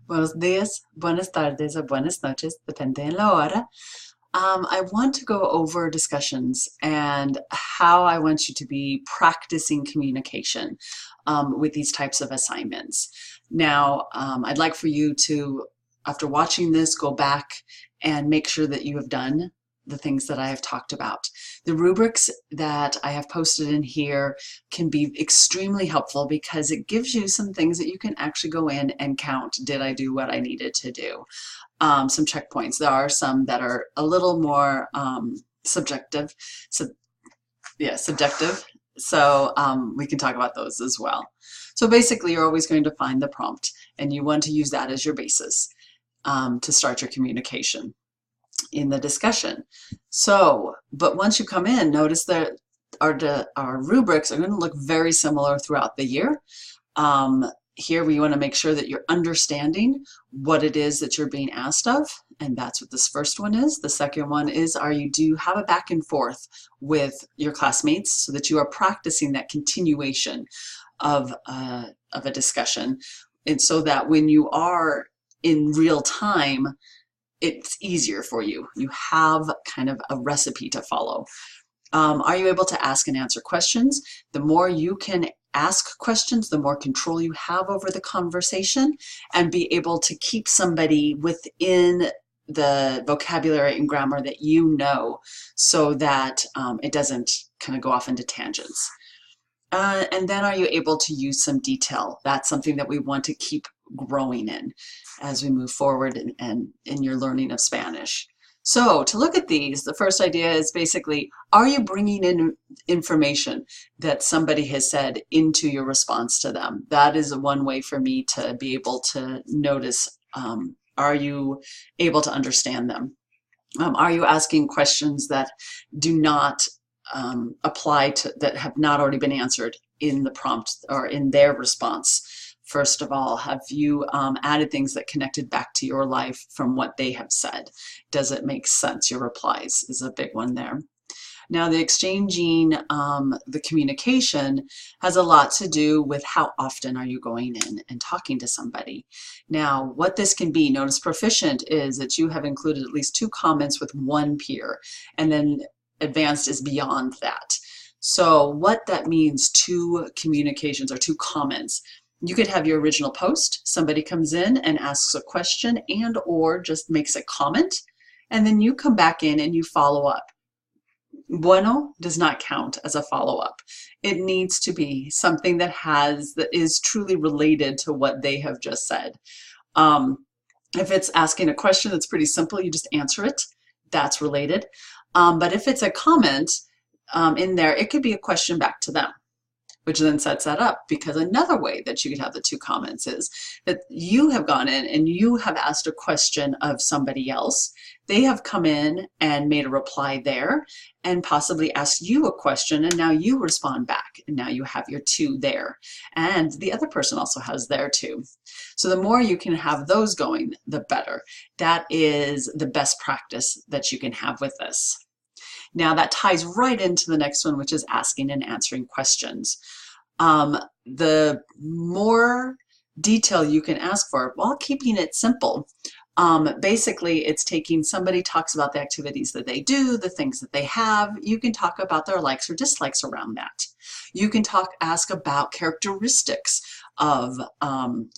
Buenos días, buenas tardes, or buenas noches, depende en la hora. I want to go over discussions and how I want you to be practicing communication with these types of assignments. Now, I'd like for you to, after watching this, go back and make sure that you have done the things that I have talked about. The rubrics that I have posted in here can be extremely helpful because it gives you some things that you can actually go in and count. Did I do what I needed to do? Some checkpoints. There are some that are a little more subjective. Subjective. So we can talk about those as well. So basically, you're always going to find the prompt, and you want to use that as your basis to start your communication in the discussion. So, but once you come in, notice that our rubrics are going to look very similar throughout the year. Here we want to make sure that you're understanding what it is that you're being asked of, and that's what this first one is. The second one is, do you have a back and forth with your classmates so that you are practicing that continuation of a discussion, and so that when you are in real time, it's easier for you. You have kind of a recipe to follow. Are you able to ask and answer questions? The more you can ask questions, the more control you have over the conversation, and be able to keep somebody within the vocabulary and grammar that you know, so that it doesn't kind of go off into tangents. And then are you able to use some detail? That's something that we want to keep growing in as we move forward and in your learning of Spanish. So to look at these, the first idea is basically, are you bringing in information that somebody has said into your response to them? That is one way for me to be able to notice, are you able to understand them? Are you asking questions that do not apply to, that have not already been answered in the prompt or in their response? First of all, have you added things that connected back to your life from what they have said? Does it make sense? Your replies is a big one there. Now, the exchanging, the communication has a lot to do with how often are you going in and talking to somebody. Now, what this can be, notice proficient is that you have included at least 2 comments with 1 peer, and then advanced is beyond that. So what that means, 2 communications or 2 comments. You could have your original post, somebody comes in and asks a question and or just makes a comment, and then you come back in and you follow up. Bueno does not count as a follow-up. It needs to be something that is truly related to what they have just said. If it's asking a question that's pretty simple, you just answer it. That's related. But if it's a comment in there, it could be a question back to them, which then sets that up, because another way that you could have the 2 comments is that you have gone in and you have asked a question of somebody else. They have come in and made a reply there and possibly asked you a question, and now you respond back, and now you have your 2 there. And the other person also has their 2. So the more you can have those going, the better. That is the best practice that you can have with this. Now that ties right into the next one, which is asking and answering questions. The more detail you can ask for while keeping it simple. Basically, it's taking, somebody talks about the activities that they do, the things that they have. You can talk about their likes or dislikes around that. You can ask about characteristics of,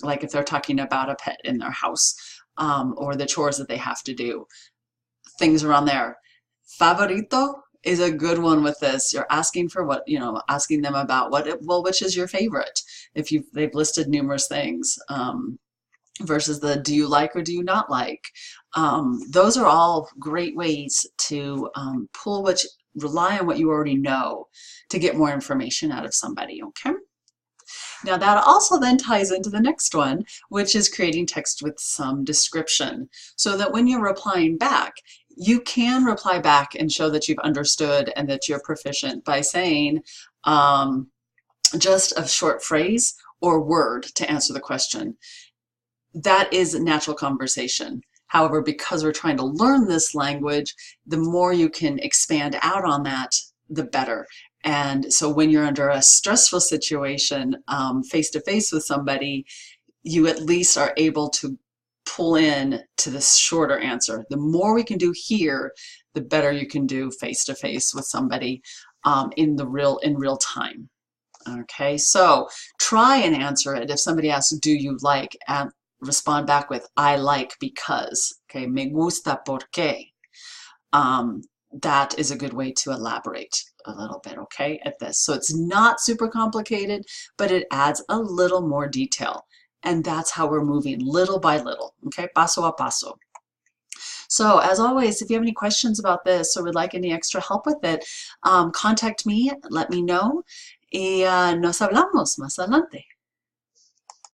like if they're talking about a pet in their house, or the chores that they have to do, things around there. Favorito is a good one with this. You're asking for what, asking them about which is your favorite? If they've listed numerous things, versus the do you like or do you not like? Those are all great ways to rely on what you already know to get more information out of somebody, okay? Now that also then ties into the next one, which is creating text with some description, so that when you're replying back, you can reply back and show that you've understood and that you're proficient by saying just a short phrase or word to answer the question. That is natural conversation. However, because we're trying to learn this language, the more you can expand out on that, the better. And so when you're under a stressful situation, face to face with somebody, you at least are able to pull in to this shorter answer. The more we can do here, the better you can do face-to-face with somebody in real time. Okay, so try and answer it. If somebody asks, do you like, and respond back with, I like because. Okay, me gusta porque. That is a good way to elaborate a little bit, okay, at this. So it's not super complicated, but it adds a little more detail. And that's how we're moving little by little, okay, paso a paso. So as always, if you have any questions about this or would like any extra help with it, contact me, let me know, y nos hablamos más adelante.